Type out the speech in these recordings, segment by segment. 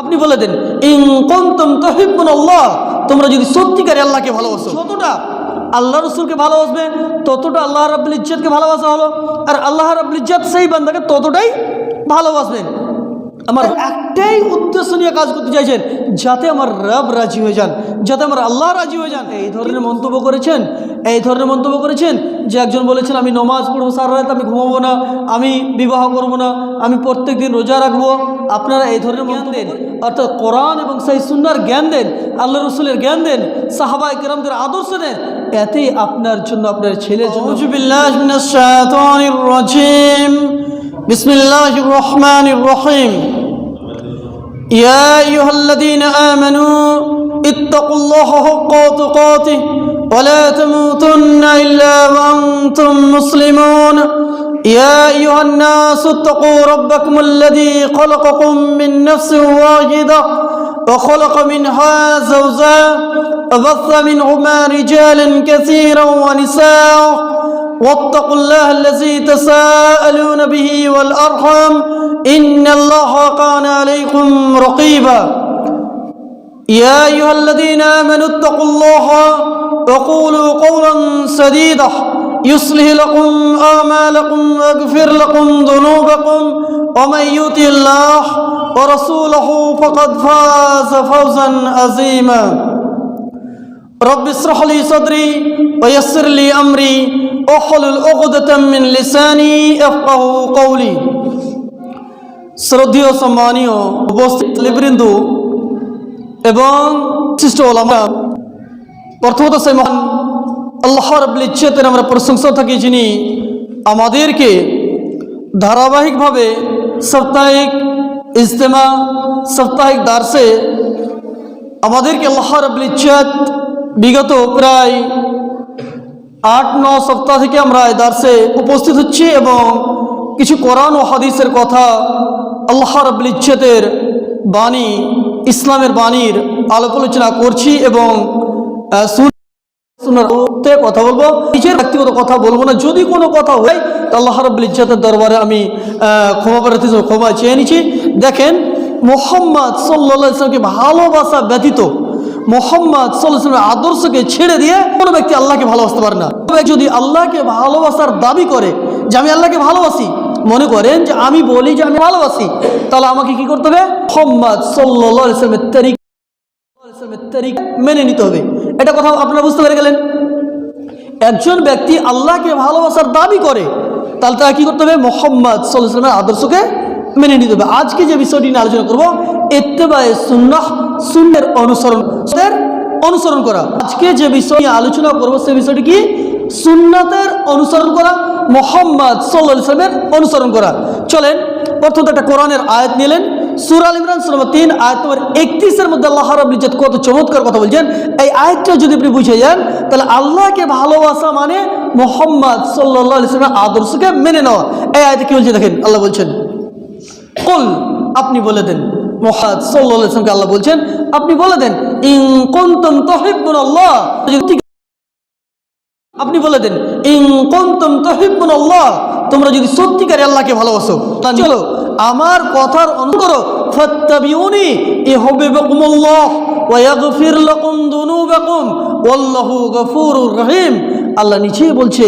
আপনি বলে দেন ইন কুনতুম তুহিব্বুনাল্লাহ, তোমরা যদি সত্যিকারে আল্লাহকে ভালোবাসো, যতটা আল্লাহ রসুলকে ভালোবাসবে ততটা আল্লাহ রাব্বুল ইজ্জতকে ভালোবাসা হলো, আর আল্লাহ রাব্বুল ইজ্জত সেই বান্দাকে ততটাই ভালোবাসবেন। আমার একটাই উদ্দেশ্য নিয়ে কাজ করতে চাইছেন, যাতে আমার রব রাজি হয়ে যান, যাতে আমার আল্লাহ রাজি হয়ে যান। এই ধরনের মন্তব্য করেছেন যে একজন বলেছেন আমি নমাজ পড়বো সারা রাত, আমি ঘুমাবো না, আমি বিবাহ করব না, আমি প্রত্যেক দিন রোজা রাখবো। আপনারা এই ধরনের জ্ঞান দেন, অর্থাৎ কোরআন এবং সেই সুন্নাহর জ্ঞান দেন, আল্লাহ রসুলের জ্ঞান দেন, সাহাবা ইকরামদের আদর্শ দেন, এতে আপনার জন্য আপনার ছেলের জন্য। আউযু বিল্লাহি মিনাশ শাইতানির রাজিম, বিসমিল্লাহির রহমানির রহিম। ইয়া আইয়ুহাল্লাযীনা আমানু ইত্তাকুল্লাহা হাক্কা তুকাতিহি ওয়া লা তামুতুন্না ইল্লা ওয়া আনতুম মুসলিমুন। ইয়া আইয়ুহান নাসু ইত্তাকু রাব্বাকুমুল্লাযী খালাকাকুম মিন নাফসিন ওয়াহিদাহ ওয়া খালাকা মিনহা যাওজাহা ওয়া বাথা মিনহুমা রিজালান কাসীরান ওয়া নিসাআ واتقوا الله الذي تساءلون به والأرحام إن الله كان عليكم رقيبا. يا أيها الذين آمنوا اتقوا الله وقولوا قولا سديدا يصلح لكم أعمالكم ويغفر لكم ذنوبكم ومن يطع الله ورسوله فقد فاز فوزا عظيما. رب اشرح لي صدري ويسر لي أمري واحلل عقدة من লিসানি ইয়াফকাহু কওলি। শ্রদ্ধেয় সম্মানীয় উপস্থিত নেতৃবৃন্দ এবং বিশিষ্ট ওলামা, প্রথমত সেই মহান আল্লাহ রাব্বুল ইজ্জতের আমরা প্রশংসা থাকি, যিনি আমাদেরকে ধারাবাহিকভাবে সাপ্তাহিক ইজতেমা, সাপ্তাহিক দার্সে আমাদেরকে আল্লাহ রাব্বুল ইজ্জত বিগত প্রায় 8-9 সপ্তাহ থেকে আমরা এই দার্সে উপস্থিত হচ্ছি এবং কিছু কোরআন ও হাদিসের কথা, আল্লাহ রাব্বুল ইজ্জতের বাণী, ইসলামের বাণীর আলোক আলোচনা করছি এবং শুনতে কথা বলবো। নিজের ব্যক্তিগত কথা বলবো না, যদি কোনো কথা হয় তো আল্লাহ রাব্বুল ইজ্জতের দরবারে আমি ক্ষমা চেয়ে নিচ্ছি। দেখেন, মুহাম্মদ সাল্লাল্লাহু আলাইহি ওয়াসাল্লামকে ভালোবাসা ব্যতীত, মুহাম্মদ সাল্লাল্লাহু আলাইহি ওয়াসাল্লামের আদর্শকে ছেড়ে দিয়ে কোনো ব্যক্তি আল্লাহকে ভালোবাসতে পারে না। যদি আল্লাহকে ভালোবাসার দাবি করে যে আমি আল্লাহকে ভালোবাসি, মনে করেন যে আমি বলি যে আমি ভালোবাসি, তাহলে আমাকে কি করতে হবে? মুহাম্মদ সাল্লাল্লাহু আলাইহি ওয়াসাল্লামের তরিকা মেনে নিতে হবে। এটা কথা আপনারা বুঝতে পেরে গেলেন। একজন ব্যক্তি আল্লাহকে ভালোবাসার দাবি করে, তাহলে তাকে কি করতে হবে? মুহাম্মদ সাল্লাল্লাহু আলাইহি ওয়াসাল্লামের আদর্শকে মেনে নিতে হবে। আজকে যে বিষয়টি নিয়ে আলোচনা করবো, ইত্তেবায়ে সুন্নাহ, সুন্নাহর অনুসরণ করা। আজকে যে বিষয় নিয়ে আলোচনা করবো সেই বিষয়টি কি? সুন্নাতের অনুসরণ করা, মুহাম্মদ সাল্লাল্লাহু আলাইহি ওয়াসাল্লামের অনুসরণ করা। চলেন, প্রথমত একটা কোরআনের আয়াত নিলেন, সূরা আল ইমরান সূরা 3 আয়াত নম্বর 31 মধ্যে আল্লাহ রাব্বুল ইজ্জত কত চমৎকার কথা বলছেন। এই আয়াতটা যদি আপনি বুঝে যান, তাহলে আল্লাহকে ভালোবাসা মানে মুহাম্মদ সাল্লাল্লাহু আলাইহি ওয়াসাল্লামের আদর্শকে মেনে নেওয়া। এই আয়াতে কি বলছে দেখেন, আল্লাহ বলছেন কুল, আপনি বলে দেন, মুহাম্মদ সাল্লাল্লাহু আলাইহি ওয়াসাল্লামকে আল্লাহ বলছেন আপনি বলে দেন, ইন কুনতুম তুহিব্বুনাল্লাহ, আপনি বলে দেন ইন কুনতুম তুহিব্বুনাল্লাহ, তোমরা যদি সত্যিকারে আল্লাহকে ভালোবাসো, চলো আমার কথার অনুসরণ করো। ফাত্তাবিউনি ইউহিব্বুকুমুল্লাহ ওয়া ইয়াগফির লাকুম যুনুবাকুম ওয়াল্লাহু গফুরুর রহিম। আল্লাহ নিচেই বলছে,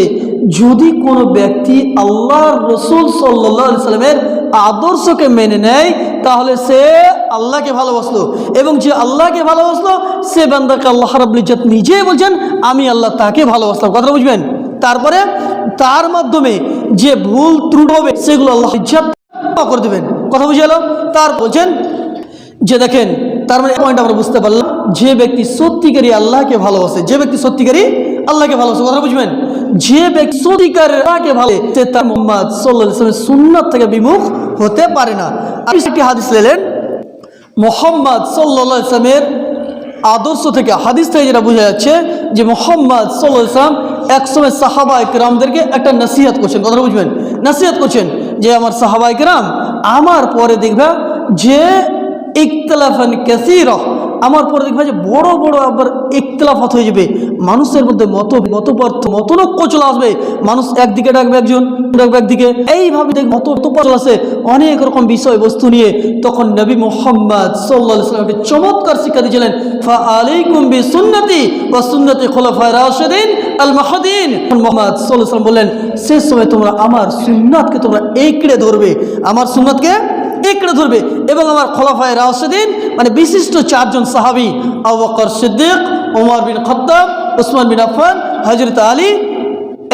যদি কোনো ব্যক্তি আল্লাহর রাসূল সাল্লাল্লাহু আলাইহি সাল্লামের আদর্শকে মেনে নেয়, তাহলে সে আল্লাহকে ভালোবাসলো, এবং যে আল্লাহকে ভালোবাসলো সে বান্দাকে আল্লাহ রাব্বুল ইজ্জত নিজেই বলছেন আমি আল্লাহ তাকে ভালোবাসলাম। কথা বুঝবেন? তারপরে তার মাধ্যমে যে ভুল ত্রুটি হবে সেগুলো আল্লাহ ইজ্জত করে দেবেন। কথা বুঝে এলো? তার বলছেন যে দেখেন, তার মানে পয়েন্ট আমরা বুঝতে পারলাম, যে ব্যক্তি সত্যিকারী আল্লাহকে ভালোবাসে, যে ব্যক্তি সত্যিকারী আল্লাহকে ভালোবাসে, কথা বুঝবেন, যে ব্যক্তি সত্যিকার আল্লাহকে ভালোবাসে সে তার মুহাম্মদ সাল্লাল্লাহু আলাইহি ওয়াসাল্লামের সুন্নাত থেকে বিমুখ হতে পারে না। আপনি একটি হাদিস নিলেন, মুহাম্মদ সাল্লাল্লাহু আলাইহি ওয়াসাল্লামের আদর্শ থেকে, হাদিস থেকে যেটা বোঝা যাচ্ছে যে মুহাম্মদ সাল্লাল্লাহু আলাইহি ওয়াসাল্লাম একসময় সাহাবা ইকরামদেরকে একটা নসিহত করছেন। কথা বুঝবেন? নসিহত করছেন যে আমার সাহাবা ইকরাম, আমার পরে দেখবা যে ইখতিলাফান কাসীরা, আমার পরে দেখবে যে বড় বড় আবার ইখতিলাফাত হয়ে যাবে, মানুষের মধ্যে মতনৈক্য চলে আসবে, মানুষ একদিকে ডাকবে একজন, ডাকবে একদিকে, এইভাবে দেখ মতপার্থক্য চলে আসে অনেক রকম বিষয়বস্তু নিয়ে। তখন নবী মুহাম্মদ সাল্লাল্লাহু আলাইহি ওয়াসাল্লাম একটা চমৎকার শিক্ষা দিয়েছিলেন, ফাআলাইকুম বিসুন্নতি ওয়া সুন্নতি খুলাফায়ে রাশিদিন আল মাহদিন। মুহাম্মদ সাল্লাল্লাহু আলাইহি ওয়াসাল্লাম বললেন, শেষ সময় তোমরা আমার সুন্নাতকে তোমরা একড়ে ধরবে, আমার সুন্নাতকে একড়ে ধরবে, এবং আমার খোলাফায়ে রাশিদিন মানে বিশিষ্ট চারজন সাহাবী, আবু বকর সিদ্দিক, ওমর বিন খাত্তাব, উসমান বিন আফফান, হযরত আলী,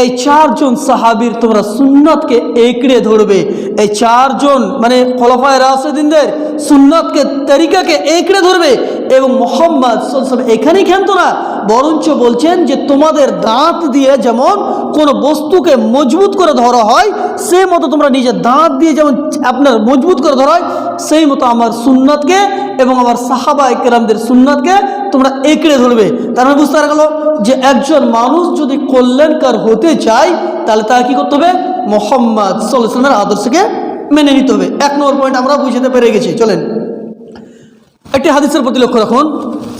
এই চারজন সাহাবীর তোমরা সুন্নাতকে একড়ে ধরবে। এই চারজন মানে খোলাফায়ে রাশিদিনদের সুন্নাতকে, তরিকাকে একড়ে ধরবে। এবং মুহাম্মদ সাল্লাল্লাহু আলাইহি ওয়াসাল্লাম এখানেই ক্ষান্ত না, বরঞ্চ বলছেন যে তোমাদের দাঁত দিয়ে যেমন কোনো বস্তুকে মজবুত করে ধরা হয়, সেই মতো তোমরা নিজের দাঁত দিয়ে যেমন আপনার মজবুত করে ধরা হয়, সেই মতো আমার সুন্নাতকে এবং আমার সাহাবায়ে কেরামদের সুন্নাতকে তোমরা একড়ে ধরবে। তার মানে বুঝতে পারা গেল যে একজন মানুষ যদি কল্যাণকার হতে চায়, তাহলে তাকে কী করতে হবে? মুহাম্মদ সাল্লাল্লাহু আলাইহি ওয়াসাল্লামের আদর্শকে মেনে নিতে হবে। 1 নম্বর পয়েন্ট আমরা বুঝতে পেরে গেছি। চলেন একটি হাদিসের প্রতি লক্ষ্য রাখুন,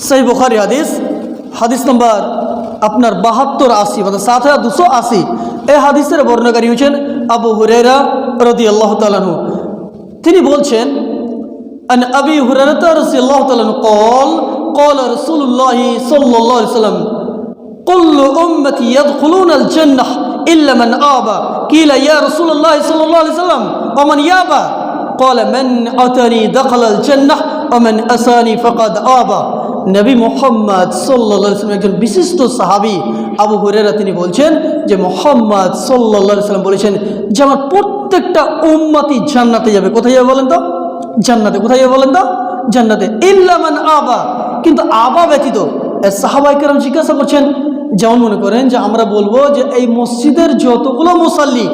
সহিহ বুখারী হাদিস, হাদিস নম্বর আপনার 7280 মানে 7280। এই হাদিসের বর্ণনাকারী হচ্ছেন আবু হুরায়রা রাদিয়াল্লাহু তাআলা আনহু। তিনি বলছেন, আন আবি হুরায়রা রাদিয়াল্লাহু তাআলা আনহু قال قال رسول الله صلى الله عليه وسلم كل امتي يدخلون الجنه الا من ابى قيل يا رسول الله صلى الله عليه وسلم ومن يابى قال من اتاني دخل الجنه ومن اساني فقد ابى। নবী মুহাম্মদ সাল্লাল্লাহু আলাইহি ওয়াসাল্লাম একজন বিশিষ্ট সাহাবী আবু হুরায়রা তিনি বলছেন যে মুহাম্মদ সাল্লাল্লাহু আলাইহি ওয়াসাল্লাম বলেছেন যে আমার প্রত্যেকটা উম্মতি জান্নাতে যাবে। কোথায় যাবে বলেন তো? জান্নাতে। কোথায় যাবে বলেন তো? জান্নাতে। ইল্লা মান আবা, কিন্তু আবা ব্যতীত। সাহাবায়ে কেরাম জিজ্ঞাসা করছেন, যেমন মনে করেন যে আমরা বলবো যে এই মসজিদের যতগুলো মুসাল্লি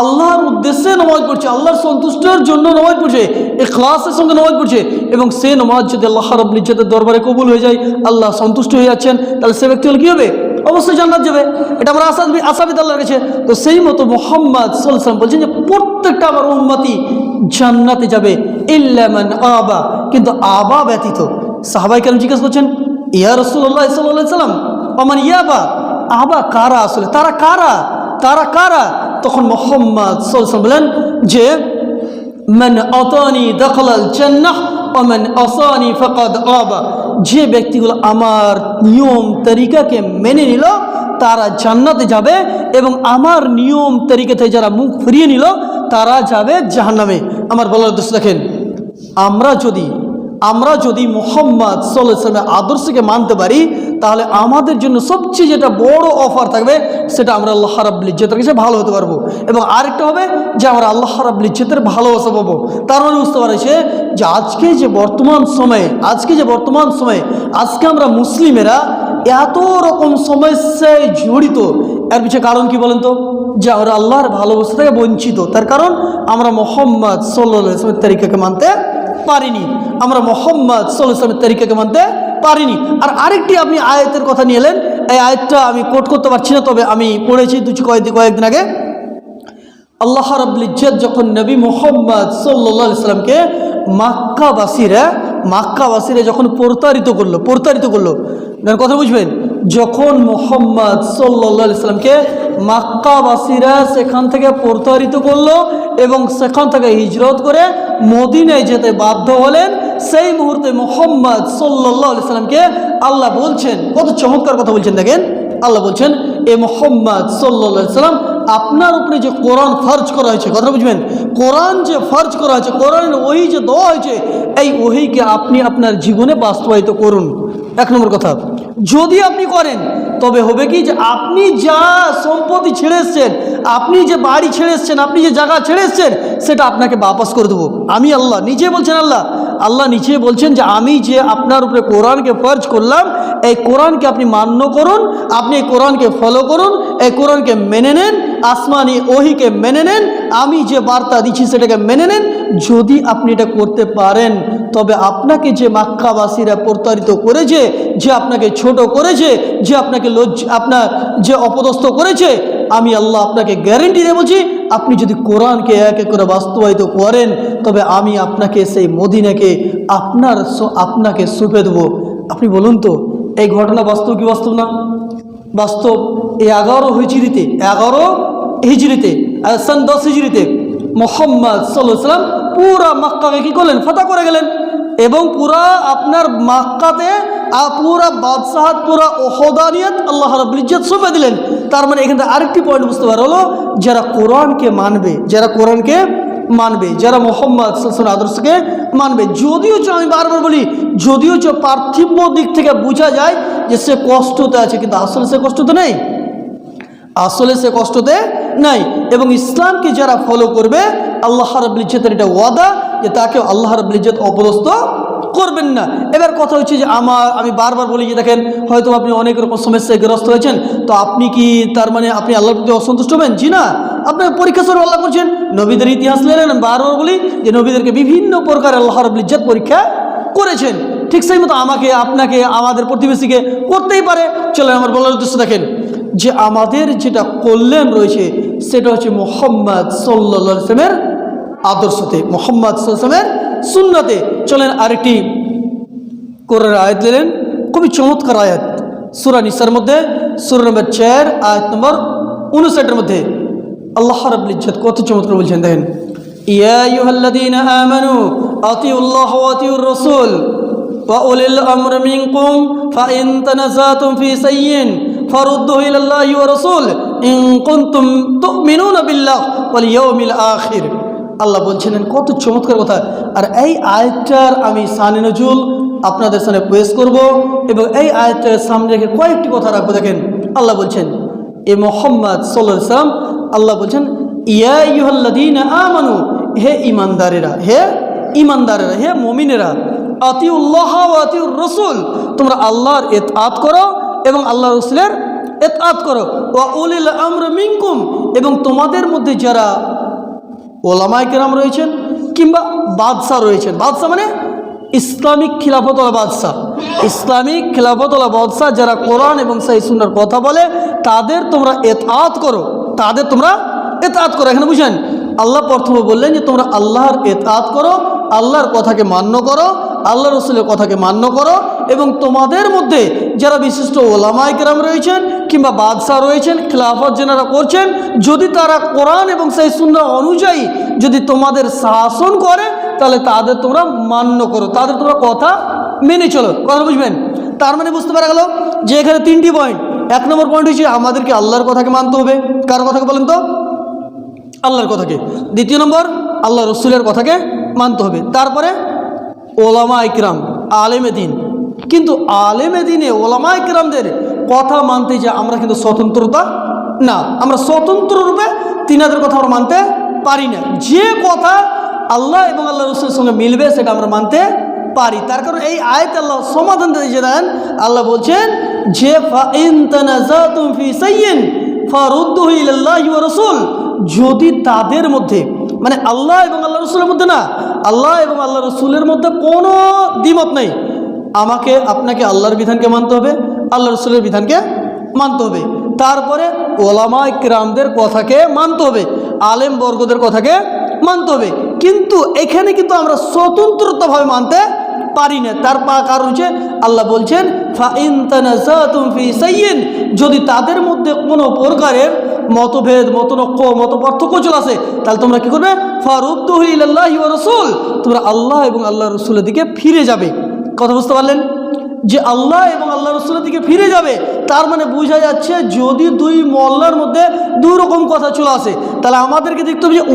আল্লাহর উদ্দেশ্যে নামাজ পড়ছে, আল্লাহর সন্তুষ্টির জন্য নামাজ পড়ছে, ইখলাসের সঙ্গে নামাজ পড়ছে, এবং সে নামাজ যদি আল্লাহ রাব্বুল ইজ্জতের দরবারে কবুল হয়ে যায়, আল্লাহ সন্তুষ্ট হয়ে যাচ্ছেন, তাহলে সে ব্যক্তি হলে কী হবে? অবশ্যই জান্নাত যাবে। এটা আমরা আশাবিদ আল্লাহর কাছে। তো সেই মতো মুহাম্মদ সাল্লাল্লাহু আলাইহি ওয়াসাল্লাম বলছেন যে প্রত্যেকটা আমার উম্মতি জান্নাতে যাবে ইল্লা মান আবা, কিন্তু আবা ব্যতীত। সাহাবায়ে কেরাম জিজ্ঞাসা করছেন, ইয়া রাসূলুল্লাহ সাল্লাল্লাহু আলাইহি ওয়াসাল্লাম ওমান ইয়াবা, আবা কারা? আসলে তারা কারা? তারা কারা? তখন মুহাম্মদ সাল্লাল্লাহু আলাইহি ওয়াসাল্লাম বলেন যে মান আতানি দাখালাল জান্নাহ ওয়া মান আসানি ফাকাদ আবা, যে ব্যক্তিগুলো আমার নিয়ম তরিকাকে মেনে নিল তারা জান্নাতে যাবে, এবং আমার নিয়ম তরিকা থেকে যারা মুখ ফিরিয়ে নিল তারা যাবে জাহান্নামে। আমার বলার উদ্দেশ্য দেখেন, আমরা যদি মুহাম্মদ সাল্লাল্লাহু আলাইহি ওয়াসাল্লামের আদর্শকে মানতে পারি, তাহলে আমাদের জন্য সবচেয়ে যেটা বড় অফার থাকবে সেটা আমরা আল্লাহ রাব্বুল ইজ্জতের কাছে ভালো হতে পারবো, এবং আরেকটা হবে যে আমরা আল্লাহ রাব্বুল ইজ্জতের ভালোবাসা পাবো। তার মানে বুঝতে পারছে যে আজকে যে বর্তমান সময়ে আজকে আমরা মুসলিমেরা এত রকম সমস্যায় জড়িত, এর পিছনে কারণ কি বলেন তো? যে আমরা আল্লাহর ভালোবাসা থেকে বঞ্চিত। তার কারণ আমরা মুহাম্মদ সাল্লাল্লাহু আলাইহি ওয়াসাল্লামের তরিকাকে মানতে পারিনি, আমরা মুহাম্মদ সাল্লাল্লাহু আলাইহি ওয়াসাল্লামের তরিকাকে মানতে পারিনি। আর আরেকটি আপনি আয়াতের কথা নিয়ে এলেন, এই আয়াতটা আমি কোট করতে পারছি না, তবে আমি পড়েছি কয়েকদিন আগে। আল্লাহ রাব্বুল ইজ্জত যখন নবী মুহাম্মদ সাল্লাল্লাহু আলাইহি ওয়াসাল্লামকে মাক্কাবাসীরা যখন প্রতারিত করলো, কথা বুঝবেন, যখন মুহাম্মদ সাল্লাল্লাহু আলাইহি ওয়াসাল্লামকে মাক্কাবাসীরা সেখান থেকে প্রতারিত করলো এবং সেখান থেকে হিজরত করে মদিনায় যেতে বাধ্য হলেন, সেই মুহূর্তে মুহাম্মদ সাল্লাল্লাহু আলাইহি ওয়াসাল্লামকে আল্লাহ বলছেন, কত চমৎকার কথা বলছেন দেখেন। আল্লাহ বলছেন, এ মুহাম্মদ সাল্লাল্লাহু আলাইহি ওয়াসাল্লাম আপনার উপরে যে কোরআন ফরজ করা হয়েছে, কথা বুঝবেন, কোরআন যে ফরজ করা হয়েছে, কোরআনের ওহী যে দেওয়া হয়েছে, এই ওহীকে আপনি আপনার জীবনে বাস্তবায়িত করুন। 1 নম্বর কথা, যদি আপনি করেন তবে হবে কি যে আপনি যা সম্পত্তি ছেড়ে এসছেন, আপনি যে বাড়ি ছেড়ে এসছেন, আপনি যে জায়গা ছেড়ে এসছেন, সেটা আপনাকে বাপাস করে দেবো আমি। আল্লাহ নিজে বলছেন, আল্লাহ নিজে বলছেন যে আমি যে আপনার উপরে কোরআনকে ফরজ করলাম, এই কোরআনকে আপনি মান্য করুন, আপনি এই কোরআনকে ফলো করুন, এই কোরআনকে মেনে নেন, আসমানি ওহীকে মেনে নেন, আমি যে বার্তা দিচ্ছি সেটাকে মেনে নেন। যদি আপনি এটা করতে পারেন, তবে আপনাকে যে মক্কাবাসীরা প্রতারিত করেছে, যে আপনাকে ছোট করেছে, যে আপনাকে আপনার যে অপদস্থ করেছে, আমি আল্লাহ আপনাকে গ্যারেন্টি দিয়ে বলছি, আপনি যদি কোরআনকে এক এক করে বাস্তবায়িত করেন, তবে আমি আপনাকে সেই মদিনাকে আপনাকে সঁপে দেবো। আপনি বলুন তো এই ঘটনা বাস্তব কি বাস্তব না? বাস্তব। এই 11 হিজরিতে সন 10 হিজরিতে মোহাম্মদ সাল্লাল্লাহু আলাইহি ওয়াসাল্লাম পুরা মক্কাকে কি করলেন? ফাতহ করে গেলেন। এবং পুরা আপনার মক্কাতে পুরা বাদশাহাত, পুরা ওহদানিয়ত আল্লাহ রাব্বুল ইজ্জত সঁপে দিলেন। তার মানে এখানে আরেকটি পয়েন্ট বুঝতে পারা হলো, যারা কোরআনকে মানবে, যারা মোহাম্মদ সাল্লাল্লাহু আলাইহি ওয়াসাল্লামের আদর্শকে মানবে, যদিও আমি বারবার বলি, যদিও পার্থিব দিক থেকে বোঝা যায় যে সে কষ্টতে আছে, কিন্তু আসলে সে কষ্টতে নেই, নাই। এবং ইসলামকে যারা ফলো করবে, আল্লাহ রাব্বুল ইজ্জতের এটা ওয়াদা যে তাকে আল্লাহ রাব্বুল ইজ্জত অপদস্থ করবেন না। এবার কথা হচ্ছে যে আমি বারবার বলি যে দেখেন, হয়তো আপনি অনেক রকম সমস্যায় গ্রস্ত হয়েছেন, তো আপনি কি তার মানে আপনি আল্লাহর প্রতি অসন্তুষ্ট হবেন? জি না, আপনি পরীক্ষা স্বরূপ আল্লাহ করছেন। নবীদের ইতিহাস নিলেন, বারবার বলি যে নবীদেরকে বিভিন্ন প্রকার আল্লাহ রাব্বুল ইজ্জত পরীক্ষা করেছেন। ঠিক সেই মতো আমাকে, আপনাকে, আমাদের প্রতিবেশীকে করতেই পারে। চলেন আমার বলার উদ্দেশ্য দেখেন যে আমাদের যেটা কল্যাণ রয়েছে সেটা হচ্ছে মুহাম্মদ সাল্লাল্লাহু আলাইহি ওয়াসাল্লামের আদর্শতে, মুহাম্মদ সাল্লাল্লাহু আলাইহি ওয়াসাল্লামের সুন্নতে। চলেন আরেকটি কোরআনের আয়াত নিলেন, খুবই চমৎকার আয়াত, সূরা নিসার মধ্যে সূরা নম্বর 4 আয়াত নম্বর 59 মধ্যে আল্লাহ রাব্বুল ইজ্জত কত চমৎকার বলছেন। দেখেন, ইয়া আইয়ুহাল্লাযীনা আমানু আতিউল্লাহ ওয়া আতিউর রাসূল ওয়া উলিল আমরি মিনকুম ফাইন তানাযাতুম ফি শাইইন ফারুদ্দুহু ইলাল্লাহি ওয়া রাসূল ইন কুনতুম তুমিনুনা বিল্লাহ ওয়াল ইয়াউমিল আখির। আল্লাহ বলছেন কত চমৎকার কথা। আর এই আয়াতটার আমি শানে নজুল আপনাদের সামনে পেশ করব এবং এই আয়াতটার সামনে রেখে কয়েকটি কথা রাখবো। দেখেন, আল্লাহ বলছেন এ মুহাম্মদ সাল্লাল্লাহু আলাইহি ওয়াসাল্লাম, আল্লাহ বলছেন ইয়া আইয়ুহাল্লাযীনা আমানু, হে ঈমানদারেরা, হে মুমিনেরা, আতিউল্লাহ ওয়া আতিউর রাসূল, তোমরা আল্লাহর ইতআত করো এবং আল্লাহর রাসূলের ইতআত করো। ওয়া উলিল আমরি মিনকুম, এবং তোমাদের মধ্যে যারা ওলামায়ে কেরাম রয়েছেন কিংবা বাদশা রয়েছেন, বাদশা মানে ইসলামিক খিলাফতওয়ালা বাদশা, যারা কোরআন এবং সহিহ সুন্নাহর কথা বলে তাদের তোমরা ইতআত করো, এখানে বুঝেন, আল্লাহ প্রথমে বললেন যে তোমরা আল্লাহর ইতআত করো, আল্লাহর কথাকে মান্য করো, আল্লাহ রসুলের কথাকে মান্য করো। এবং তোমাদের মধ্যে যারা বিশিষ্ট ওলামায়ে কেরাম রয়েছেন কিংবা বাদশা রয়েছেন, খিলাফত যারা করছেন, যদি তারা কোরআন এবং সহিহ সুন্নাহ অনুযায়ী যদি তোমাদের শাসন করে, তাহলে তাদের তোমরা মান্য করো, তাদের তোমরা কথা মেনে চলো। কথা বুঝবেন? তার মানে বুঝতে পারা গেল যে এখানে 3টি পয়েন্ট। 1 নম্বর পয়েন্ট হচ্ছে আমাদেরকে আল্লাহর কথাকে মানতে হবে। কার কথাকে বলেন তো? আল্লাহর কথাকে। 2 নম্বর, আল্লাহ রসুলের কথাকে মানতে হবে। তারপরে ওলামায়ে কিরাম, আলেমে দিন। কিন্তু আলেমে দিনে ওলামায়ে কিরামদের কথা মানতে যে আমরা কিন্তু স্বতন্ত্রতা না, আমরা স্বতন্ত্র রূপে তিনাদের কথা আমরা মানতে পারি না। যে কথা আল্লাহ এবং আল্লাহ রসুলের সঙ্গে মিলবে সেটা আমরা মানতে পারি। তার কারণ এই আয়াতে আল্লাহ সমাধান দিয়ে দেন। আল্লাহ বলছেন যে ফাইন তানাযাতুম ফি শাইইন ফারুদ্দুহু ইলাল্লাহি ওয়া রাসূল, যদি তাদের মধ্যে মানে আল্লাহ এবং আল্লাহ রসুলের মধ্যে না, আল্লাহ এবং আল্লাহ রসুলের মধ্যে কোনো দ্বিমত নেই, আমাকে আপনাকে আল্লাহর বিধানকে মানতে হবে, আল্লাহ রসুলের বিধানকে মানতে হবে। তারপরে ওলামায়ে কিরামদের কথাকে মানতে হবে, আলেম বর্গদের কথাকে মানতে হবে। কিন্তু এখানে কিন্তু আমরা স্বতন্ত্রভাবে মানতে পারি না। তার কারণ হচ্ছে আল্লাহ বলছেন ফাইন তানাযাতুম ফি শাইইন, যদি তাদের মধ্যে কোনো প্রকারের মতভেদ, মতনৈক্য, মত পার্থক্য চলে আসে, তাহলে তোমরা কি করবে? ফারুদ্দুহু ইলাল্লাহি ওয়া রাসূল, তোমরা আল্লাহ এবং আল্লাহ রসুলের দিকে ফিরে যাবে। কথা বুঝতে পারলেন? যে আল্লাহ এবং আল্লাহ রসুলের দিকে ফিরে যাবে, তার মানে বোঝা যাচ্ছে যদি দুই মহল্লার মধ্যে 2 রকম কথা চলে আসে, তাহলে আমাদেরকে দেখতে হবে যে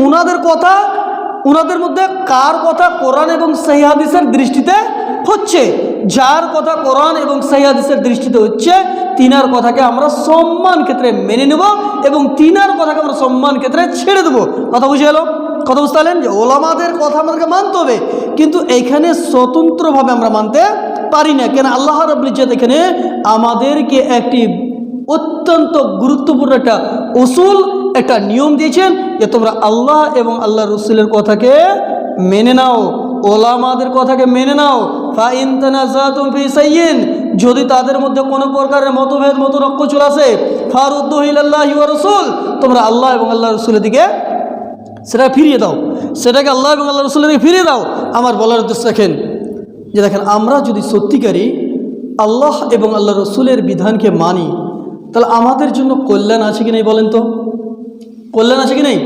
ওনাদের মধ্যে কার কথা কোরআন এবং সহিহ হাদিসের দৃষ্টিতে হচ্ছে। যার কথা কোরআন এবং সহিহ হাদিসের দৃষ্টিতে হচ্ছে, তিনার কথাকে আমরা সম্মান ক্ষেত্রে মেনে নেব এবং তিনার কথাকে আমরা সম্মান ক্ষেত্রে ছেড়ে দেবো। কথা বুঝে গেল? কথা বুঝতে পারলেন যে ওলামাদের কথা আমাদেরকে মানতে হবে, কিন্তু এইখানে স্বতন্ত্রভাবে আমরা মানতে পারি না। কেন? আল্লাহ রাব্বুল ইজ্জত এখানে আমাদেরকে একটি অত্যন্ত গুরুত্বপূর্ণ একটা উসুল, একটা নিয়ম দিয়েছেন যে তোমরা আল্লাহ এবং আল্লাহ রসুলের কথাকে মেনে নাও, ওলামাদের কথাকে মেনে নাও। ফাইন তানাযাতুম ফি শাইইন, যদি তাদের মধ্যে কোনো প্রকারের মতভেদ, মতনৈক্য চলে আসে, ফারুদ্দুহু ইলাল্লাহি ওয়া রাসূল, তোমরা আল্লাহ এবং আল্লাহ রসুলের দিকে সেটা ফিরিয়ে দাও, সেটাকে আল্লাহ এবং আল্লাহ রসুলের দিকে ফিরিয়ে দাও। আমার বলার উদ্দেশ্য দেখেন যে দেখেন, আমরা যদি সত্যিকারই আল্লাহ এবং আল্লাহ রসুলের বিধানকে মানি, তাহলে আমাদের জন্য কল্যাণ আছে কি নেই বলেন তো? কল্যাণ আছে কি নেই?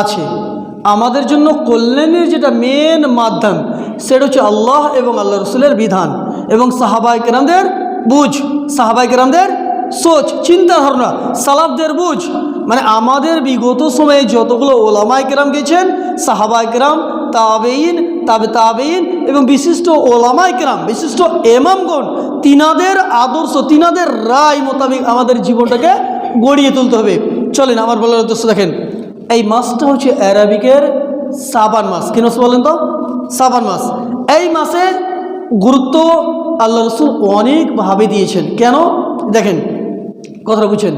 আছে। আমাদের জন্য কল্যাণের যেটা মেন মাধ্যম সেটা হচ্ছে আল্লাহ এবং আল্লাহ রসুলের বিধান এবং সাহাবায়ে কেরামদের বুঝ, সাহাবায়ে কেরামদের সোচ, চিন্তা ধারণা, সালাফদের বুঝ। মানে আমাদের বিগত সময়ে যতগুলো ওলামায়ে কেরাম গেছেন, সাহাবায়ে কেরাম, তাবেঈন, তাবেঈন এবং বিশিষ্ট ওলামায়ে কেরাম, বিশিষ্ট ইমামগণ, তিনাদের আদর্শ, তিনাদের রায় মোতাবেক আমাদের জীবনটাকে গড়িয়ে তুলতে হবে। চলেন, আমার বলার উদ্দেশ্য দেখেন, এই মাসটা হচ্ছে আরবিকের শাবান মাস। কি মাস বলেন তো? শাবান মাস। এই মাসে গুরুত্ব আল্লাহ রসুল অনেকভাবে দিয়েছেন। কেন? দেখেন, কথাটা বুঝছেন।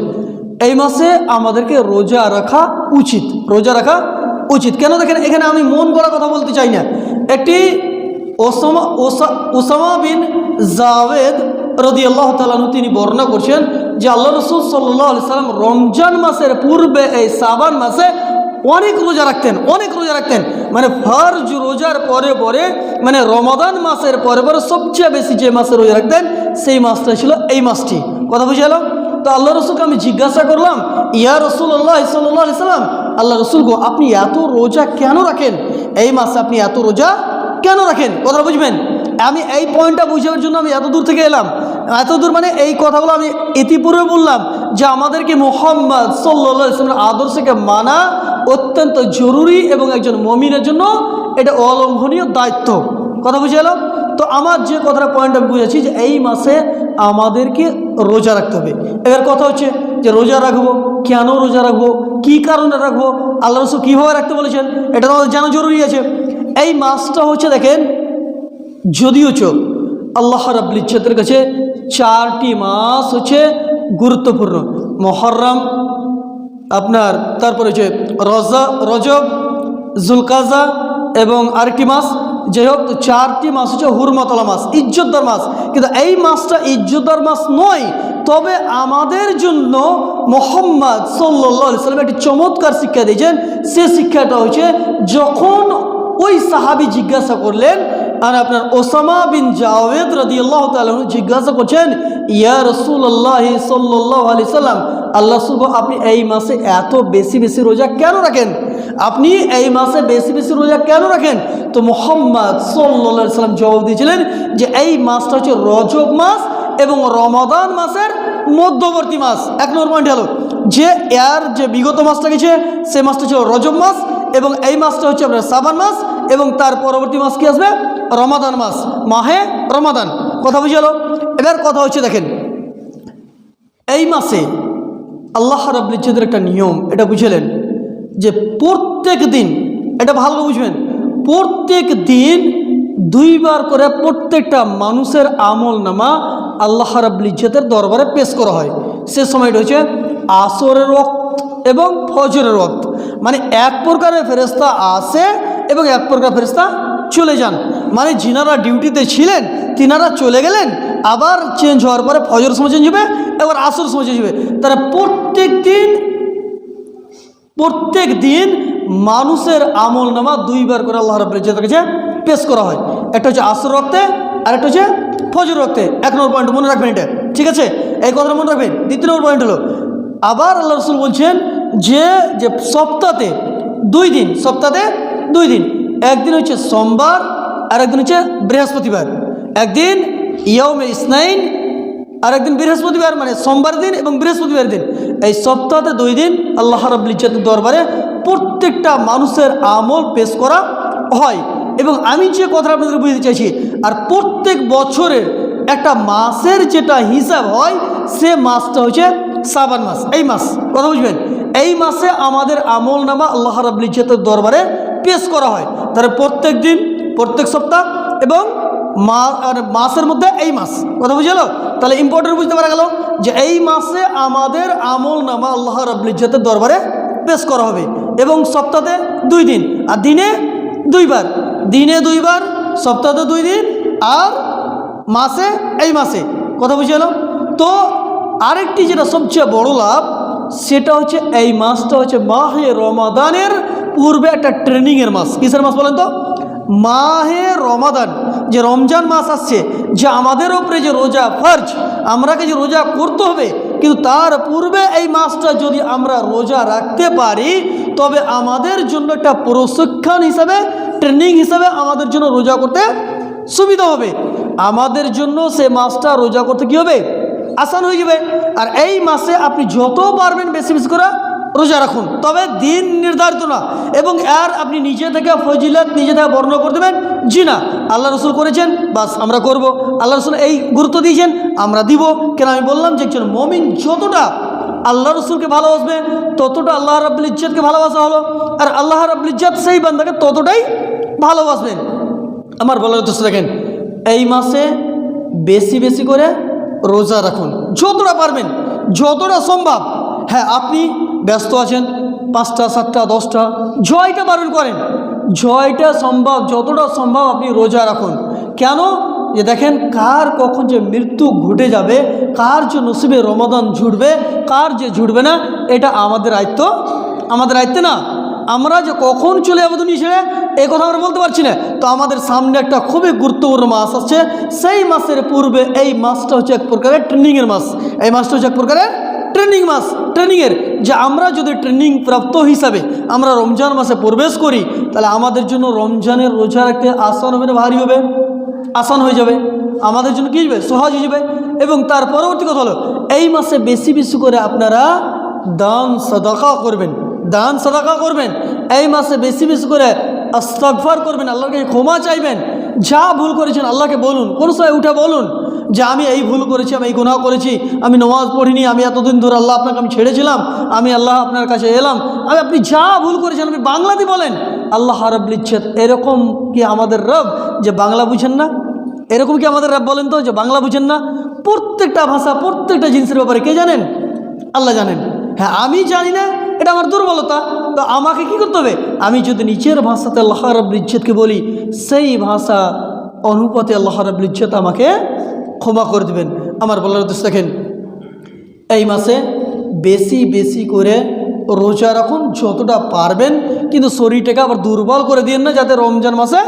এই মাসে আমাদেরকে রোজা রাখা উচিত, রোজা রাখা উচিত। কেন? দেখেন, এখানে আমি মন গড়া কথা বলতে চাই না। একটি ওসামা বিন জাওয়েদ রাদিয়াল্লাহু তাআলা আনহু তিনি বর্ণনা করছেন যে আল্লাহ রসুল সাল্লাল্লাহু আলাইহি সাল্লাম রমজান মাসের পূর্বে এই শাবান মাসে অনেক রোজা রাখতেন, অনেক রোজা রাখতেন। মানে ফরজ রোজার পরে পরে, মানে রমাদান মাসের পরে পরে সবচেয়ে বেশি যে মাসে রোজা রাখতেন সেই মাসটা ছিল এই মাসটি। কথা বুঝে গেল? তো আল্লাহ রসুলকে আমি জিজ্ঞাসা করলাম, ইয়া রাসূলুল্লাহ সাল্লাল্লাহু আলাইহি সাল্লাম, আল্লাহ রসুল গো, আপনি এত রোজা কেন রাখেন? এই মাসে আপনি এত রোজা কেন রাখেন? কথাটা বুঝবেন। আমি এই পয়েন্টটা বুঝানোর জন্য আমি এত দূর থেকে এলাম। এত দূর মানে এই কথাগুলো আমি ইতিপূর্বে বললাম যে আমাদেরকে মুহাম্মদ সাল্লাল্লাহু আলাইহি ওয়াসাল্লামের আদর্শকে মানা অত্যন্ত জরুরি এবং একজন মুমিনের জন্য এটা অলঙ্ঘনীয় দায়িত্ব। কথা বুঝে গেল? তো আমার যে কথাটা পয়েন্ট আমি বুঝেছি যে এই মাসে আমাদেরকে রোজা রাখতে হবে। এবার কথা হচ্ছে যে রোজা রাখবো, কেন রোজা রাখবো, কী কারণে রাখবো, আল্লাহ রাসূল কীভাবে রাখতে বলেছেন, এটা তো আমাদের জানা জরুরি আছে। এই মাসটা হচ্ছে দেখেন, যদিও আল্লাহ রাব্বুল ইজ্জতের কাছে 4টি মাস হচ্ছে গুরুত্বপূর্ণ। মুহররম, আপনার তারপরে হচ্ছে রজব, জুলকাজা এবং আরেকটি মাস, যাই হোক, তো 4টি মাস হচ্ছে হুরমতলা মাস, ইজ্জতদার মাস। কিন্তু এই মাসটা ইজ্জতদার মাস নয়, তবে আমাদের জন্য মুহাম্মদ সাল্লাল্লাহু আলাইহি ওয়াসাল্লাম একটি চমৎকার শিক্ষা দিয়েছেন। সে শিক্ষাটা হচ্ছে যখন ওই সাহাবী জিজ্ঞাসা করলেন, আর আপনার ওসামা বিন জাওয়েদ রাদিয়াল্লাহু তাআলা জিজ্ঞাসা করছেন, ইয়া রাসূলুল্লাহ সাল্লাল্লাহু আলাইহি সাল্লাম, আল্লাহ রাসূল, আপনি এই মাসে এত বেশি বেশি রোজা কেন রাখেন? আপনি এই মাসে বেশি বেশি রোজা কেন রাখেন? তো মুহাম্মদ সাল্লাল্লাহু আলাইহি সাল্লাম জবাব দিয়েছিলেন যে এই মাসটা হচ্ছে রজব মাস এবং রমাদান মাসের মধ্যবর্তী মাস। 1 নম্বর পয়েন্ট হলো যে এর যে বিগত মাসটা গেছে সে মাসটা ছিল রজব মাস এবং এই মাসটা হচ্ছে আপনার শাবান মাস এবং তার পরবর্তী মাস কি আসবে? রমাদান মাস, মাহে রমাদান। কথা বুঝে গেল? এবার কথা হচ্ছে দেখেন, এই মাসে আল্লাহ রাব্বুল ইজ্জতের একটা নিয়ম, এটা বুঝলেন যে প্রত্যেক দিন, এটা ভালো বুঝবেন, প্রত্যেক দিন 2 বার করে প্রত্যেকটা মানুষের আমল নামা আল্লাহ রাব্বুল ইজ্জতের দরবারে পেশ করা হয়। সে সময়টা হচ্ছে আসরের ওয়াক্ত এবং ফজরের ওয়াক্ত। মানে এক প্রকারের ফেরেশতা আসে এবং এক প্রকার ফেরেশতা চলে যান। মানে যিনারা ডিউটিতে ছিলেন তিনারা চলে গেলেন, আবার চেঞ্জ হওয়ার পরে ফজর সময় চেঞ্জ হবে, এবার আসর সময় চেঞ্জ হবে। তারা প্রত্যেক দিন মানুষের আমল নামা 2 বার করে আল্লাহ রাব্বুল ইজ্জতের কাছে পেশ করা হয়। একটা হচ্ছে আসর ওয়াক্তে আর একটা হচ্ছে ফজর ওয়াক্তে। 1 নম্বর পয়েন্ট মনে রাখবেন এটা, ঠিক আছে? এই কথাটা মনে রাখবেন। 2 নম্বর পয়েন্ট হলো, আবার আল্লাহ রাসূল বলছেন যে সপ্তাহে 2 দিন, সপ্তাহে 2 দিন, একদিন হচ্ছে সোমবার আর একদিন হচ্ছে বৃহস্পতিবার। একদিন ইয়াউমে ইসনাইন আর একদিন বৃহস্পতিবার, মানে সোমবার দিন এবং বৃহস্পতিবার দিন। এই সপ্তাহে 2 দিন আল্লাহ রাব্বুল ইজ্জতের দরবারে প্রত্যেকটা মানুষের আমল পেশ করা হয়। এবং আমি যে কথাটা আপনাদের বুঝতে চাইছি, আর প্রত্যেক বছরের একটা মাসের যেটা হিসাব হয় সে মাসটা হচ্ছে শাবান মাস। এই মাস, কথা বুঝবেন, এই মাসে আমাদের আমল নামা আল্লাহ রাব্বুল ইজ্জতের দরবারে পেশ করা হয়। তাহলে প্রত্যেক দিন, প্রত্যেক সপ্তাহ এবং মাসের মধ্যে এই মাস। কথা বুঝে গেল? তাহলে ইম্পর্টেন্ট বুঝতে পারা গেল যে এই মাসে আমাদের আমল নামা আল্লাহ রাব্বুল ইজ্জতের দরবারে পেশ করা হবে এবং সপ্তাহে 2 দিন আর দিনে 2 বার, দিনে 2 বার, সপ্তাহে 2 দিন আর মাসে এই মাসে। কথা বুঝে গেল? তো আরেকটি যেটা সবচেয়ে বড় লাভ সেটা হচ্ছে এই মাসটা হচ্ছে মাহে রমাদানের পূর্বে একটা ট্রেনিংয়ের মাস। কিসের মাস বলেন তো? মাহে রমাদান। যে রমজান মাস আসছে, যে আমাদের উপরে যে রোজা ফরজ, আমরাকে যে রোজা করতে হবে, কিন্তু তার পূর্বে এই মাসটা যদি আমরা রোজা রাখতে পারি তবে আমাদের জন্য একটা প্রশিক্ষণ হিসাবে, ট্রেনিং হিসাবে আমাদের জন্য রোজা করতে সুবিধা হবে। আমাদের জন্য সে মাসটা রোজা করতে কী হবে? আসান হয়ে যাবে। আর এই মাসে আপনি যত পারবেন বেশি বেশি করে রোজা রাখুন, তবে দিন নির্ধারিত না এবং আর আপনি নিজে থেকে ফজিলত নিজে থেকে বর্ণনা করে দেবেন জি না আল্লাহ রসুল করেছেন বাস আমরা করব, আল্লাহ রসুল এই গুরুত্ব দিয়েছেন আমরা দিব। কেন আমি বললাম যে একজন মুমিন যতটা আল্লাহ রসুলকে ভালোবাসবে ততটা আল্লাহ রাব্বুল ইজ্জতকে ভালোবাসা হলো, আর আল্লাহ রাব্বুল ইজ্জত সেই বান্দাকে ততটাই ভালোবাসবেন। আমার বলার উদ্দেশ্য দেখেন, এই মাসে বেশি বেশি করে রোজা রাখুন যতটা পারবেন, যতটা সম্ভব। হ্যাঁ, আপনি ব্যস্ত আছেন, 5টা 7টা 10টা জয়টা পালন করেন, জয়টা সম্ভব যতটা সম্ভব আপনি রোজা রাখুন। কেন? যে দেখেন কার কখন যে মৃত্যু ঘটে যাবে, কার যে নসিবে রমাদান জুটবে, কার যে জুটবে না, এটা আমাদের দায়িত্ব, আমাদের দায়িত্ব না। আমরা যে কখন চলে যাবো দুনিয়া ছেড়ে এই কথা আমরা বলতে পারছি না। তো আমাদের সামনে একটা খুবই গুরুত্বপূর্ণ মাস আসছে, সেই মাসের পূর্বে এই মাসটা হচ্ছে এক প্রকারের ট্রেনিংয়ের মাস। এই মাসটা হচ্ছে এক প্রকারের ট্রেনিং মাস, ট্রেনিংয়ের, যে আমরা যদি ট্রেনিং প্রাপ্ত হিসাবে আমরা রমজান মাসে প্রবেশ করি তাহলে আমাদের জন্য রমজানের রোজা রাখতে আসান হবে না ভারী হবে? আসান হয়ে যাবে, আমাদের জন্য কী যাবে? সহজ হয়ে যাবে। এবং তার পরবর্তী কথা হলো এই মাসে বেশি বেশি করে আপনারা দান সাদাকা করবেন, দান সাদাকা করবেন। এই মাসে বেশি বেশি করে ইস্তিগফার করবেন, আল্লাহর কাছে ক্ষমা চাইবেন। যা ভুল করেছেন আল্লাহকে বলুন, কোন সময় উঠে বলুন যে আমি এই ভুল করেছি, আমি এই গুনাহ করেছি, আমি নামাজ পড়িনি, আমি এতদিন ধরে আল্লাহ আপনাকে আমি ছেড়েছিলাম, আমি আল্লাহ আপনার কাছে এলাম, আপনি যা ভুল করেছেন আপনি বাংলাতে বলেন। আল্লাহ রাব্বুল ইজ্জত এরকম কি আমাদের রব যে বাংলা বুঝেন না? এরকম কি আমাদের রব বলেন তো যে বাংলা বুঝেন না? প্রত্যেকটা ভাষা প্রত্যেকটা জিনিসের ব্যাপারে কে জানেন? আল্লাহ জানেন। হ্যাঁ, আমি জানি না, এটা আমার দুর্বলতা। তো আমাকে কি করতে হবে? আমি যদি নিজের ভাষাতে আল্লাহ রাব্বুল ইজ্জতকে বলি, সেই ভাষা অনুপাতে আল্লাহ রাব্বুল ইজ্জত আমাকে ক্ষমা করে দেবেন। আমার বলার উদ্দেশ্য দেখেন, এই মাসে বেশি বেশি করে রোজা রাখুন যতটা পারবেন, কিন্তু শরীরটাকে আবার দুর্বল করে দিন না যাতে রমজান মাসে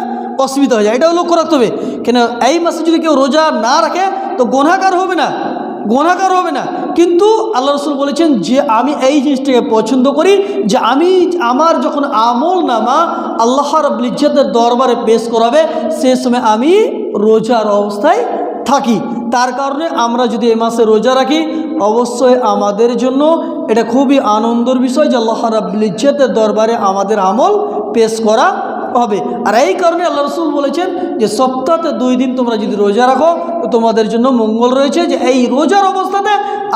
অসুবিধা হয়ে যায়, এটাও লক্ষ্য রাখতে হবে। কেন এই মাসে যদি কেউ রোজা না রাখে তো গুনাহগার হবে না, গুনাহগার হবে না। কিন্তু আল্লাহ রসুল বলেছেন যে আমি এই জিনিসটাকে পছন্দ করি যে আমি আমার যখন আমল নামা আল্লাহ রাব্বুল ইজ্জতের দরবারে পেশ করাবে সে সময় আমি রোজার অবস্থায় থাকি। তার কারণে আমরা যদি এই মাসে রোজা রাখি অবশ্যই আমাদের জন্য এটা খুবই আনন্দের বিষয় যে আল্লাহ রাব্বুল ইজ্জতের দরবারে আমাদের আমল পেশ করা হবে। আর এই কারণে আল্লাহ রসুল বলেছেন যে সপ্তাহে 2 দিন তোমরা যদি রোজা রাখো তো তোমাদের জন্য মঙ্গল রয়েছে, যে এই রোজার অবস্থাতে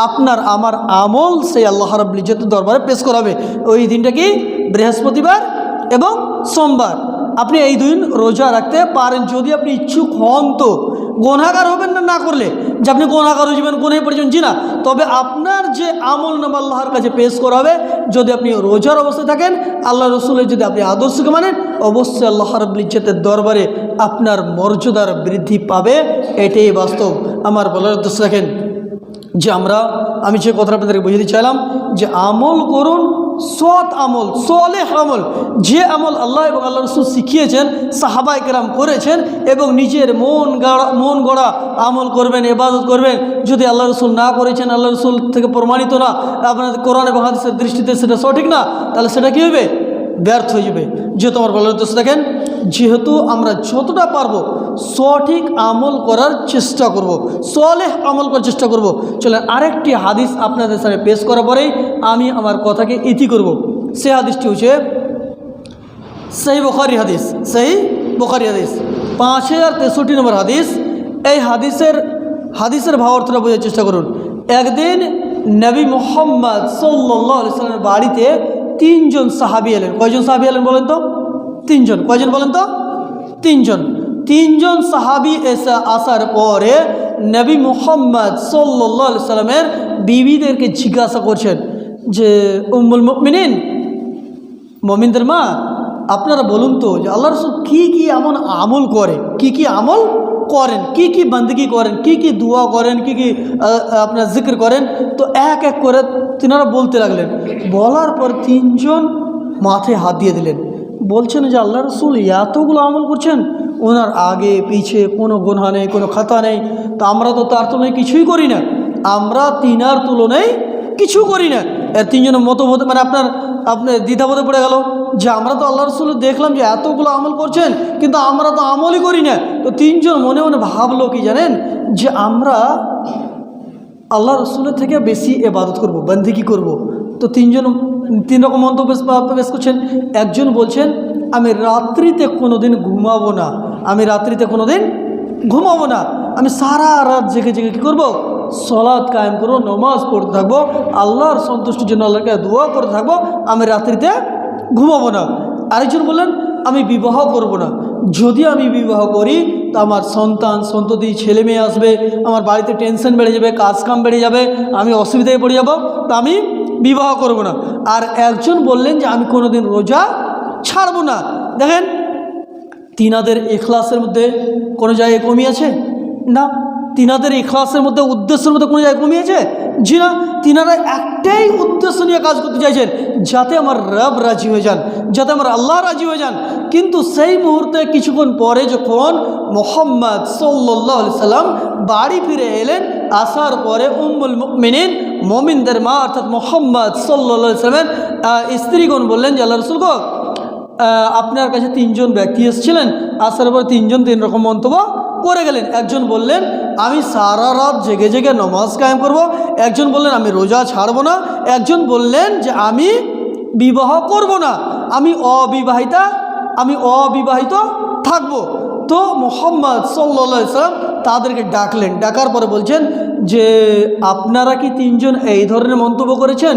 আপনার আমার আমল সেই আল্লাহ রাব্বুল ইজ্জতের দরবারে পেশ করাবে। ওই দিনটা কি? বৃহস্পতিবার এবং সোমবার। আপনি এই 2 দিন রোজা রাখতে পারেন যদি আপনি ইচ্ছুক হন। তো গুনাহগার হবেন না, না করলে যে আপনি গুনাহগার হয়ে যাবেন, গুনাহে পড়ে যাবেন, জি না। তবে আপনার যে আমল নামা আল্লাহর কাছে পেশ করা হবে যদি আপনি রোজার অবস্থায় থাকেন, আল্লাহ রসুলের যদি আপনি আদর্শকে মানেন, অবশ্যই আল্লাহ রাব্বুল ইজ্জতের দরবারে আপনার মর্যাদার বৃদ্ধি পাবে। এটাই বাস্তব। আমার বলার উদ্দেশ্য দেখেন যে আমি যে কথাটা আপনাদেরকে বুঝিয়ে দিতে চাইলাম যে আমল করুন, সৎ আমল, সলেহ আমল, যে আমল আল্লাহ এবং আল্লাহ রসুল শিখিয়েছেন, সাহাবায়ে কেরাম করেছেন, এবং নিজের মন গড়া আমল করবেন, ইবাদত করবেন। যদি আল্লাহ রসুল না করেছেন, আল্লাহ রসুল থেকে প্রমাণিত না, আপনাদের কোরআন এবং হাদিসের দৃষ্টিতে সেটা সঠিক না, তাহলে সেটা কী হবে? ব্যর্থ হয়ে যাবে। যেহেতু আমার বলার উদ্দেশ্য দেখেন, যেহেতু আমরা যতটা পারবো সঠিক আমল করার চেষ্টা করব, সলেহ আমল করার চেষ্টা করব। চলেন আরেকটি হাদিস আপনাদের সামনে পেশ করার পরেই আমি আমার কথাকে ইতি করব। সেই হাদিসটি হচ্ছে সহিহ বুখারী হাদিস, সহিহ বুখারী হাদিস 5063 নম্বর হাদিস। এই হাদিসের ভাবার্থটা বোঝার চেষ্টা করুন। একদিন নবী মুহাম্মদ সাল্লাল্লাহু আলাইহি ওয়াসাল্লামের বাড়িতে 3 জন সাহাবী এলেন। কয়জন সাহাবী এলেন বলেন তো? 3 জন। কয়জন বলেন তো? 3 জন। 3 জন সাহাবী এসে আসার পরে নবী মুহাম্মদ সাল্লাল্লাহু আলাইহি ওয়াসাল্লামের বিবিদেরকে জিজ্ঞাসা করছেন যে উম্মুল মুমিনিন, মুমিনদের মা, আপনারা বলুন তো যে আল্লাহ রাসূল কী কী এমন আমল করে, কী কী আমল করেন, কী কী বান্দেগি করেন, কী কী দোয়া করেন, কী কী আপনার জিকির করেন। তো এক এক করে তিনারা বলতে লাগলেন। বলার পর 3 জন মাথায় হাত দিয়ে দিলেন, বলছেন যে আল্লাহ রাসূল এতগুলো আমল করছেন, ওনার আগে পিছে কোনো গুনাহ নেই, কোনো খাতা নেই। তো আমরা তো তার তুলনায় কিছুই করি না, আমরা তিনার তুলনায় কিছু করি না। এর তিনজনের মতভেদ মানে আপনার দ্বিধাবোধে পড়ে গেল যে আমরা তো আল্লাহ রসুল দেখলাম যে এতগুলো আমল করছেন, কিন্তু আমরা তো আমলই করি না। তো তিনজন মনে মনে ভাবলো কি জানেন, যে আমরা আল্লাহ রসুলের থেকে বেশি ইবাদত করব, বন্দেগী করব। তো তিন রকম মন্তব্য পেশ করছেন। একজন বলছেন আমি রাত্রিতে কোনোদিন ঘুমাবো না, আমি রাত্রিতে কোনোদিন ঘুমাবো না, আমি সারা রাত জেগে জেগে কী করবো, সলাৎ কায়েম করবো, নমাজ পড়তে থাকবো, আল্লাহর সন্তুষ্টির জন্য আল্লাহকে দোয়া করতে থাকবো, আমি রাত্রিতে ঘুমাবো না। আরেকজন বললেন আমি বিবাহ করব না, যদি আমি বিবাহ করি তো আমার সন্তান সন্ততি ছেলে মেয়ে আসবে, আমার বাড়িতে টেনশন বেড়ে যাবে, কাজ কাম বেড়ে যাবে, আমি অসুবিধায় পড়ে যাব, তা আমি বিবাহ করব না। আর একজন বললেন যে আমি কোনোদিন রোজা ছাড়বো না। দেখেন তিনাদের ইখলাসের মধ্যে কোনো জায়গায় কমি আছে না, তিনাদের ইখলাসের মধ্যে উদ্দেশ্যের মধ্যে কোনো জায়গায় কমি আছে জি না। তিনারা একটাই উদ্দেশ্য নিয়ে কাজ করতে চাইছেন, যাতে আমার রব রাজি হয়ে যান, যাতে আমার আল্লাহ রাজি হয়ে যান। কিন্তু সেই মুহূর্তে কিছুক্ষণ পরে যখন মুহাম্মদ সাল্লাল্লাহু আলাইহি সাল্লাম বাড়ি ফিরে এলেন, আসার পরে উম্মুল মুমিনিন মুমিনদের মা অর্থাৎ মুহাম্মদ সাল্লাল্লাহু আলাইহি সাল্লামের স্ত্রীগণ বললেন যে আল্লাহ রাসূল গো, আপনার কাছে তিনজন ব্যক্তি এসেছিলেন, আসার পর তিনজন তিন রকম মন্তব্য করে গেলেন। একজন বললেন আমি সারা রাত জেগে জেগে নামাজ কায়েম করব, একজন বললেন আমি রোজা ছাড়বো না, একজন বললেন যে আমি বিবাহ করব না, আমি অবিবাহিত থাকব। তো মুহাম্মদ সাল্লাল্লাহু আলাইহি সাল্লাম তাদেরকে ডাকলেন, ডাকার পরে বলছেন যে আপনারা কি তিনজন এই ধরনের মন্তব্য করেছেন,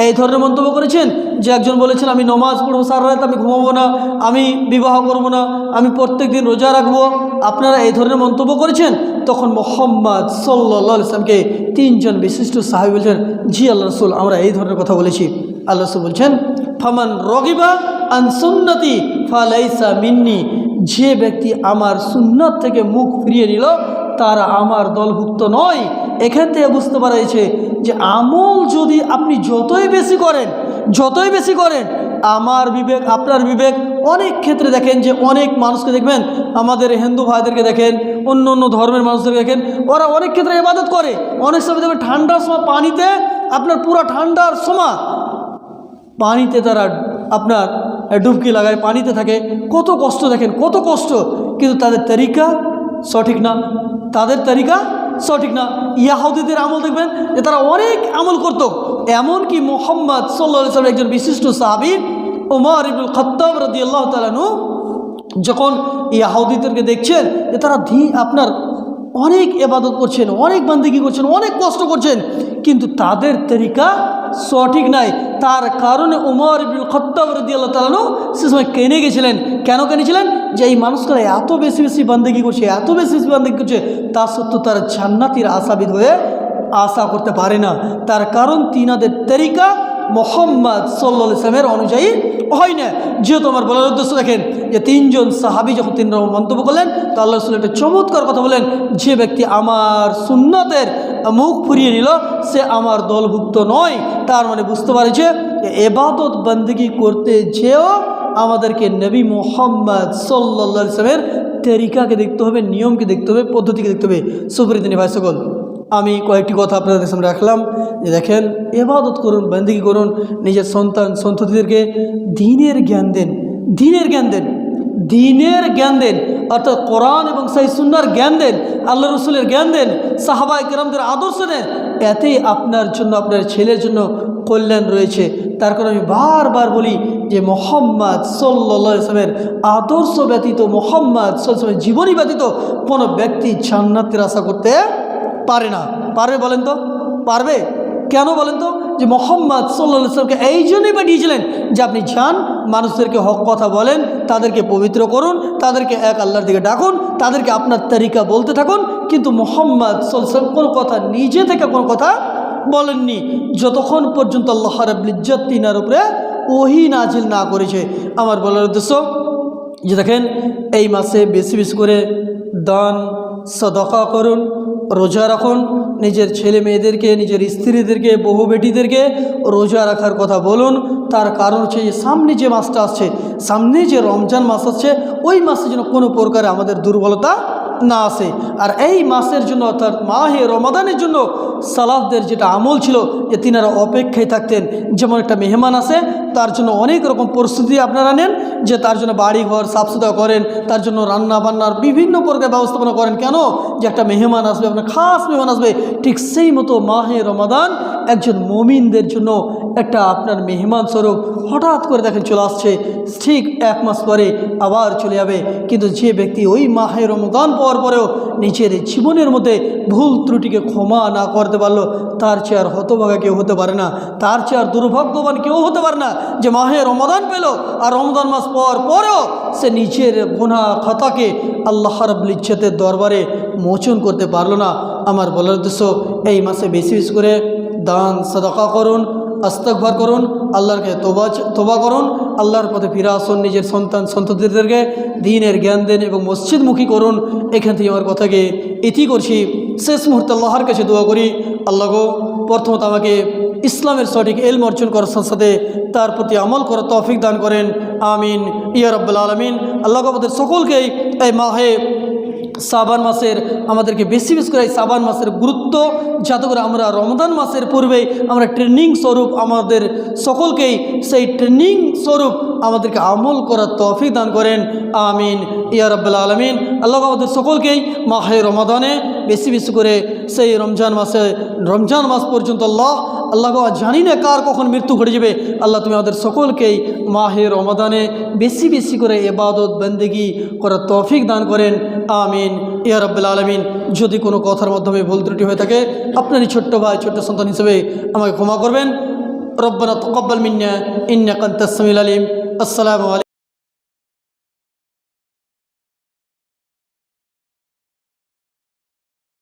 এই ধরনের মন্তব্য করেছেন যে একজন বলেছেন আমি নমাজ পড়বো সারা রাত, আমি ঘুমাবো না, আমি বিবাহ করব না, আমি প্রত্যেক দিন রোজা রাখবো, আপনারা এই ধরনের মন্তব্য করেছেন? তখন মুহাম্মদ সাল্লাল্লাহু আলাইহি সাল্লামকে তিনজন বিশিষ্ট সাহাবী বলছেন জি আল্লাহ রাসূল, আমরা এই ধরনের কথা বলেছি। আল্লাহ রাসূল বলছেন ফামান রগিবা আন সুন্নতি ফালাইসা মিন্নি, যে ব্যক্তি আমার সুন্নাত থেকে মুখ ফিরিয়ে নিল তারা আমার দলভুক্ত নয়। এখান থেকে বুঝতে পারা যাচ্ছে যে আমল যদি আপনি যতই বেশি করেন, আমার বিবেক আপনার বিবেক অনেক ক্ষেত্রে দেখেন যে অনেক মানুষকে দেখবেন, আমাদের হিন্দু ভাইদেরকে দেখেন, অন্য অন্য ধর্মের মানুষদেরকে দেখেন, ওরা অনেক ক্ষেত্রে ইবাদত করে। অনেক সময় দেখবেন ঠান্ডার সময় পানিতে, আপনার পুরো ঠান্ডার সময় পানিতে তারা আপনার ডুবকি লাগায়, পানিতে থাকে, কত কষ্ট দেখেন, কত কষ্ট, কিন্তু তাদের তরিকা সঠিক না, ইয়াহুদীদের আমল দেখবেন যে তারা অনেক আমল করত। এমনকি মুহাম্মদ সাল্লাল্লাহু আলাইহি ওয়াসাল্লাম একজন বিশিষ্ট সাহাবী ওমর ইবনুল খাত্তাব রাদিয়াল্লাহু তাআলা আনহু যখন ইয়াহুদীদেরকে দেখছেন যে তারা আপনার অনেক ইবাদত করছেন, অনেক বান্দেগী করছেন, অনেক কষ্ট করছেন, কিন্তু তাদের তরিকা সঠিক নাই, তার কারণে ওমর ইবনুল খাত্তাব রাদিয়াল্লাহু তাআলা আনহু সে সময় কেনে গেছিলেন। কেন কেনেছিলেন? যে এই মানুষগুলো এত বেশি বেশি বান্দেগী করছে, এত বেশি বেশি বান্দেগী করছে, তা সত্ত্বেও তারা জান্নাতের আশাবিদ হয়ে আশা করতে পারে না। তার কারণ তিনাদের তরিকা মুহাম্মদ সাল্লাল্লাহু আলাইহি ওয়াসাল্লামের অনুযায়ী হয় না। যেহেতু আমার বলার উদ্দেশ্য দেখেন যে তিনজন সাহাবী যখন তিন রকম মন্তব্য করলেন, তো আল্লাহ রাসূল একটা চমৎকার কথা বলেন, যে ব্যক্তি আমার সুন্নাতের মুখ ফিরিয়ে নিল সে আমার দলভুক্ত নয়। তার মানে বুঝতে পারছে ইবাদত বন্দেগী করতে যেও আমাদেরকে নবী মুহাম্মদ সাল্লাল্লাহু আলাইহি ওয়াসাল্লামের তরিকাকে দেখতে হবে, নিয়মকে দেখতে হবে, পদ্ধতিকে দেখতে হবে। সুপ্রিয় ভাই সকল, আমি কয়েকটি কথা আপনাদের সামনে রাখলাম যে দেখেন ইবাদত করুন, বন্দেগী করুন, নিজের সন্তান সন্ততিদেরকে দ্বীনের জ্ঞান দেন, অর্থাৎ কোরআন এবং সেই সুন্নাহর জ্ঞান দেন, আল্লাহ রসুলের জ্ঞান দেন, সাহাবা কিরামদের আদর্শ দেন। এতেই আপনার জন্য, আপনার ছেলের জন্য কল্যাণ রয়েছে। তার কারণে আমি বারবার বলি যে মুহাম্মদ সাল্লাল্লাহু আলাইহি ওয়াসাল্লামের আদর্শ ব্যতীত, মুহাম্মদ সাল্লাল্লাহু আলাইহি ওয়াসাল্লামের জীবনী ব্যতীত কোনো ব্যক্তি জান্নাতের আশা করতে পারে না। পারবে বলেন তো? পারবে? কেন বলেন তো? যে মুহাম্মদ সাল্লাল্লাহু আলাইহি ওয়াসাল্লামকে এই জন্যই পাঠিয়েছিলেন যে আপনি যান, মানুষদেরকে হক কথা বলেন, তাদেরকে পবিত্র করুন, তাদেরকে এক আল্লাহর দিকে ডাকুন, তাদেরকে আপনার তরিকা বলতে থাকুন। কিন্তু মুহাম্মদ সাল্লাল্লাহু আলাইহি ওয়াসাল্লাম কোনো কথা নিজে থেকে কোনো কথা বলেননি যতক্ষণ পর্যন্ত আল্লাহ রাব্বুল ইজ্জত তিনার উপরে ওহী নাজিল না করেছে। আমার বলার উদ্দেশ্য যে দেখেন এই মাসে বেশি বেশি করে দান সাদাকা করুন, রোজা রাখুন, নিজের ছেলে মেয়েদেরকে, নিজের স্ত্রীদেরকে, বহু বেটিদেরকে রোজা রাখার কথা বলুন। তার কারণ হচ্ছে যে সামনে যে মাসটা আসছে, সামনে যে রমজান মাস আসছে, ওই মাসে যেন কোনো প্রকারে আমাদের দুর্বলতা না আসে। আর এই মাসের জন্য অর্থাৎ মাহে রমাদানের জন্য সালাফদের যেটা আমল ছিল যে তিনারা অপেক্ষায় থাকতেন। যেমন একটা মেহমান আসে, তার জন্য অনেক রকম প্রস্তুতি আপনারা নেন, যে তার জন্য বাড়িঘর সাফসুতরা করেন, তার জন্য রান্না বান্নার বিভিন্ন প্রকার ব্যবস্থাপনা করেন। কেন? যে একটা মেহমান আসবে, আপনার খাস মেহমান আসবে। ঠিক সেই মতো মাহে রমাদান একজন মুমিনদের জন্য একটা আপনার মেহমান স্বরূপ। হঠাৎ করে দেখেন চলে আসছে, ঠিক 1 মাস পরে আবার চলে যাবে। কিন্তু যে ব্যক্তি ওই মাহে রমাদান পাওয়ার পরেও নিজের জীবনের মধ্যে ভুল ত্রুটিকে ক্ষমা না করতে পারলো, তার চেয়ে আর হতভাগা কেউ হতে পারে না, তার চেয়ে আর দুর্ভাগ্যবান কেউ হতে পারে না যে মাহে রমাদান পেল আর রমজান মাস পাওয়ার পরেও সে নিজের গুনাহ খাতাকে আল্লাহ রাব্বুল ইজ্জতের দরবারে মোচন করতে পারলো না। আমার বলার উদ্দেশ্য, এই মাসে বেশি বেশি করে দান সাদাকা করুন, ইস্তিগফার করুন, আল্লাহকে তোবা করুন, আল্লাহর পথে ফিরে আসুন, নিজের সন্ততিদেরকে দ্বীনের জ্ঞান দেন এবং মসজিদমুখী করুন। এখান থেকে আমার কথাকে ইতি করছি। শেষ মুহূর্তে আল্লাহর কাছে দোয়া করি, আল্লাহ গো, প্রথমত আমাকে ইসলামের সঠিক ইলম অর্জন করার সাথে সাথে তার প্রতি আমল করার তৌফিক দান করেন। আমিন ইয়া রাব্বুল আলামিন। আল্লাহ আমাদের সকলকেই এই মাহে শাবান মাসের, আমাদেরকে বেশি বেশি করে এই শাবান মাসের গুরুত্ব, যাতে করে আমরা রমজান মাসের পূর্বেই আমরা ট্রেনিং স্বরূপ আমাদের সকলকেই সেই ট্রেনিং স্বরূপ আমাদেরকে আমল করার তৌফিক দান করেন। আমিন ইয়া রাব্বুল আলামিন। আল্লাহ আমাদের সকলকেই মাহে রমাদানে বেশি বেশি করে সেই রমজান মাস পর্যন্ত আল্লাহ জানি না কার কখন মৃত্যু ঘটে যাবে। আল্লাহ তুমি আমাদের সকলকেই মাহে রমাদানে বেশি বেশি করে ইবাদত বন্দেগী করার তৌফিক দান করেন। আমিন ইয়া রাব্বুল আলামিন। যদি কোনো কথার মাধ্যমে ভুল ত্রুটি হয়ে থাকে, আপনারই ছোট্ট ভাই, ছোট্ট সন্তান হিসেবে আমাকে ক্ষমা করবেন। রব্বানা তাকাব্বাল মিন্না ইন্নাকা আনতাস সামিউল আলিম। আসসালামু আলাইকুম।